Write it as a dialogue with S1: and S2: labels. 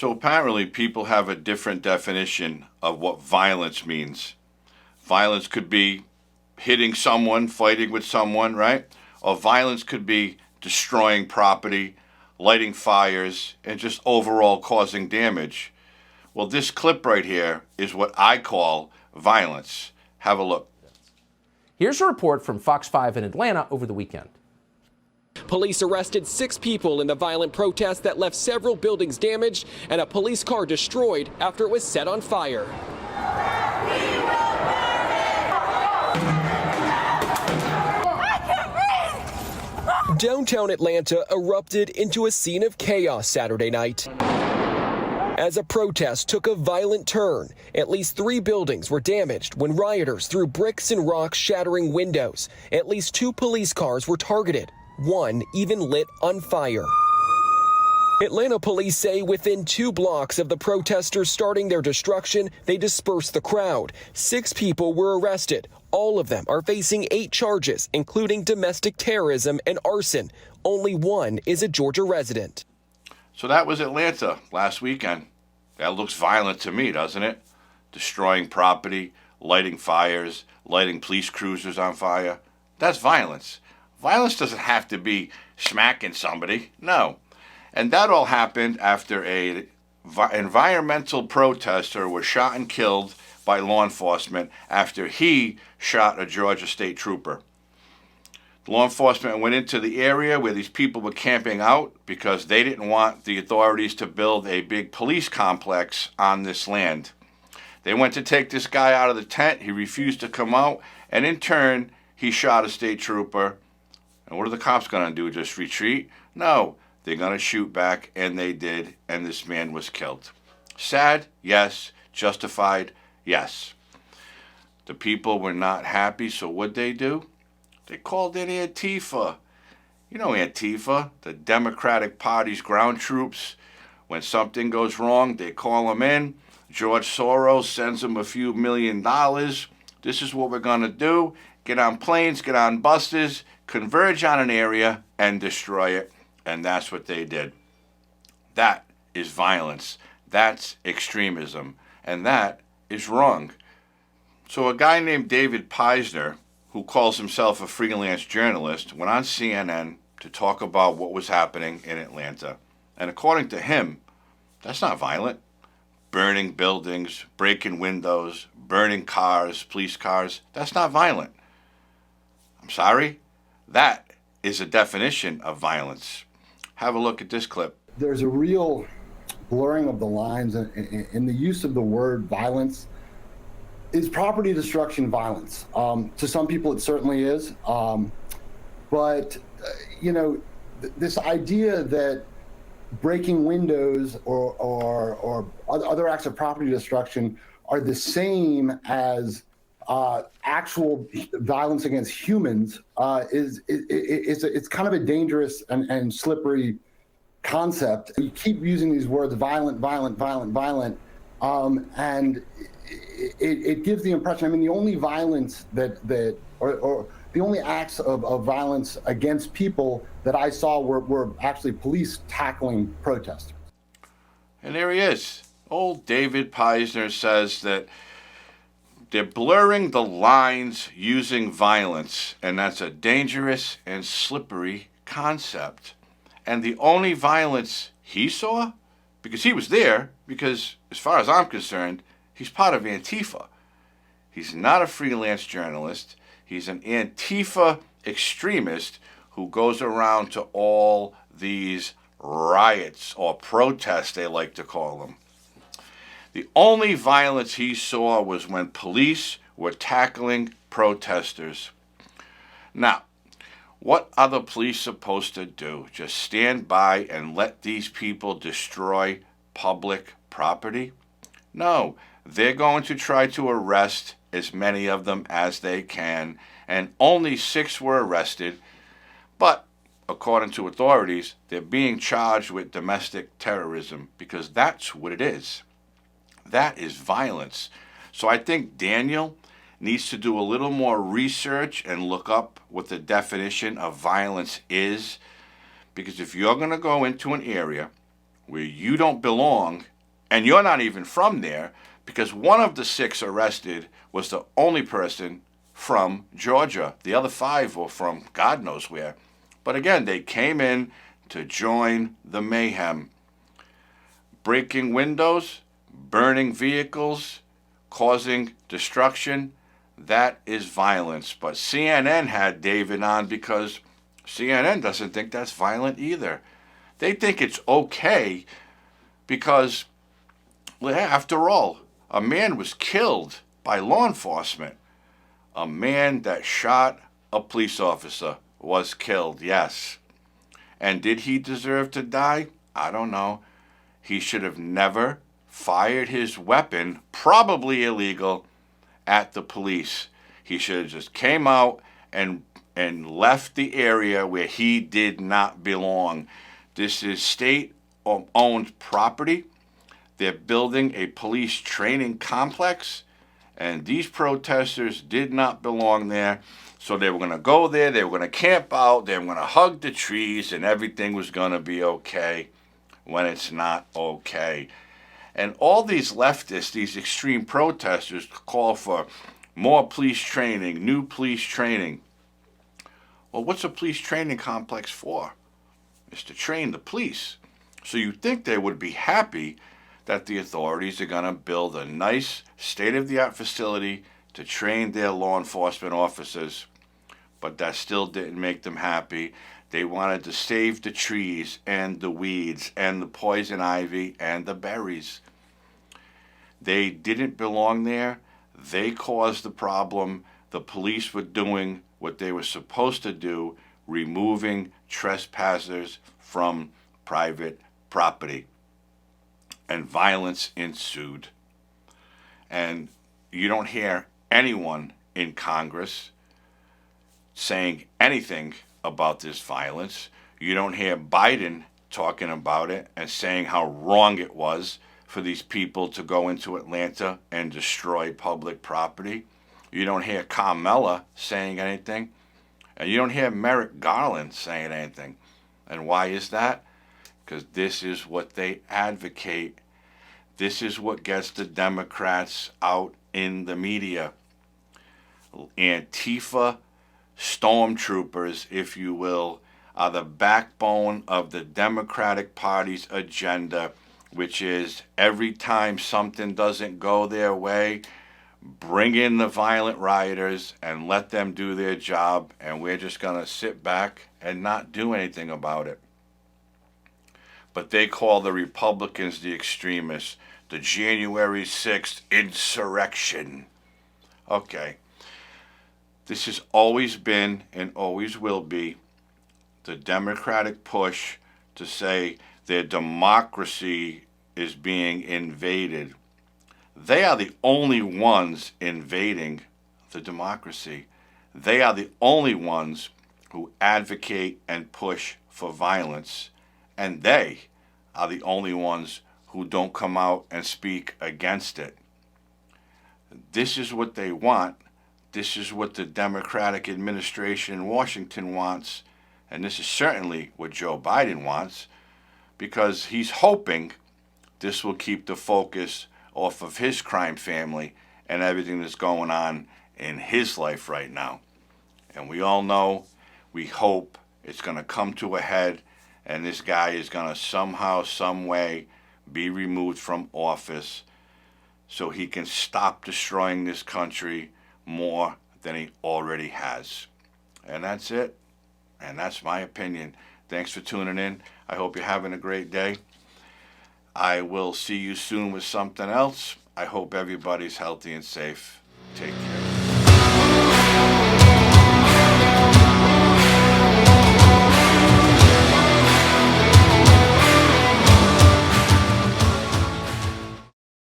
S1: So apparently people have a different definition of what violence means. Violence could be hitting someone, fighting with someone, right? Or violence could be destroying property, lighting fires, and just overall causing damage. Well, this clip right here is what I call violence. Have a look.
S2: Here's a report from Fox 5 in Atlanta over the weekend.
S3: Police arrested 6 people in the violent protest that left several buildings damaged and a police car destroyed after it was set on fire. Downtown Atlanta erupted into a scene of chaos Saturday night as a protest took a violent turn. At least 3 buildings were damaged when rioters threw bricks and rocks, shattering windows. At least 2 police cars were targeted. One even lit on fire. Atlanta police say within 2 blocks of the protesters starting their destruction, they dispersed the crowd. 6 people were arrested. All of them are facing 8 charges, including domestic terrorism and arson. Only one is a Georgia resident.
S1: So that was Atlanta last weekend. That looks violent to me, doesn't it? Destroying property, lighting fires, lighting police cruisers on fire. That's violence. Violence doesn't have to be smacking somebody. No. And that all happened after an environmental protester was shot and killed by law enforcement after he shot a Georgia state trooper. Law enforcement went into the area where these people were camping out because they didn't want the authorities to build a big police complex on this land. They went to take this guy out of the tent. He refused to come out, and in turn, he shot a state trooper. And what are the cops going to do? Just retreat? No, they're going to shoot back, and they did, and this man was killed. Sad? Yes. Justified? Yes. The people were not happy, so what'd they do? They called in Antifa. You know Antifa, the Democratic Party's ground troops. When something goes wrong, they call them in. George Soros sends them a few $1 million. This is what we're going to do. Get on planes, get on buses, converge on an area, and destroy it. And that's what they did. That is violence. That's extremism. And that is wrong. So a guy named David Peisner, who calls himself a freelance journalist, went on CNN to talk about what was happening in Atlanta. And according to him, that's not violent. Burning buildings, breaking windows, burning cars, police cars, that's not violent. I'm sorry? That is a definition of violence. Have a look at this clip.
S4: There's a real blurring of the lines in the use of the word violence. Is property destruction violence? To some people, it certainly is. But this idea that breaking windows or other acts of property destruction are the same as actual violence against humans it's kind of a dangerous and slippery concept. You keep using these words, violent, violent, violent, violent, and it gives the impression, the only violence or the only acts of violence against people that I saw were actually police tackling protesters.
S1: And there he is. Old David Peisner says that they're blurring the lines using violence, and that's a dangerous and slippery concept. And the only violence he saw, because he was there, because as far as I'm concerned, he's part of Antifa. He's not a freelance journalist. He's an Antifa extremist who goes around to all these riots or protests, they like to call them. The only violence he saw was when police were tackling protesters. Now, what are the police supposed to do? Just stand by and let these people destroy public property? No, they're going to try to arrest as many of them as they can, and only 6 were arrested. But according to authorities, they're being charged with domestic terrorism because that's what it is. That is violence. So I think Daniel needs to do a little more research and look up what the definition of violence is. Because if you're going to go into an area where you don't belong And you're not even from there, because one of the 6 arrested was the only person from Georgia. The other 5 were from God knows where. But again, they came in to join the mayhem. Breaking windows, burning vehicles, causing destruction, that is violence. But CNN had David on because CNN doesn't think that's violent either. They think it's okay because, after all, a man was killed by law enforcement. A man that shot a police officer was killed, yes. And did he deserve to die? I don't know. He should have never fired his weapon, probably illegal, at the police. He should have just came out and left the area where he did not belong. This is state-owned property. They're building a police training complex, and these protesters did not belong there. So they were going to go there, they were going to camp out, they were going to hug the trees, and everything was going to be okay when it's not okay. And all these leftists, these extreme protesters, call for more police training, new police training. Well, what's a police training complex for? It's to train the police. So you'd think they would be happy that the authorities are going to build a nice state-of-the-art facility to train their law enforcement officers. But that still didn't make them happy. They wanted to save the trees and the weeds and the poison ivy and the berries. They didn't belong there. They caused the problem. The police were doing what they were supposed to do, removing trespassers from private property. And violence ensued. And you don't hear anyone in Congress saying anything about this violence. You don't hear Biden talking about it and saying how wrong it was for these people to go into Atlanta and destroy public property. You don't hear Kamala saying anything. And you don't hear Merrick Garland saying anything. And why is that? Because this is what they advocate. This is what gets the Democrats out in the media. Antifa stormtroopers, if you will, are the backbone of the Democratic Party's agenda, which is every time something doesn't go their way, bring in the violent rioters and let them do their job, and we're just going to sit back and not do anything about it. But they call the Republicans the extremists, the January 6th insurrection. Okay. This has always been and always will be the Democratic push to say their democracy is being invaded. They are the only ones invading the democracy. They are the only ones who advocate and push for violence. And they are the only ones who don't come out and speak against it. This is what they want. This is what the Democratic administration in Washington wants. And this is certainly what Joe Biden wants, because he's hoping this will keep the focus off of his crime family and everything that's going on in his life right now. And we all know, we hope it's going to come to a head and this guy is going to somehow, some way be removed from office so he can stop destroying this country more than he already has. And that's it. And that's my opinion. Thanks for tuning in. I hope you're having a great day. I will see you soon with something else. I hope everybody's healthy and safe. Take care.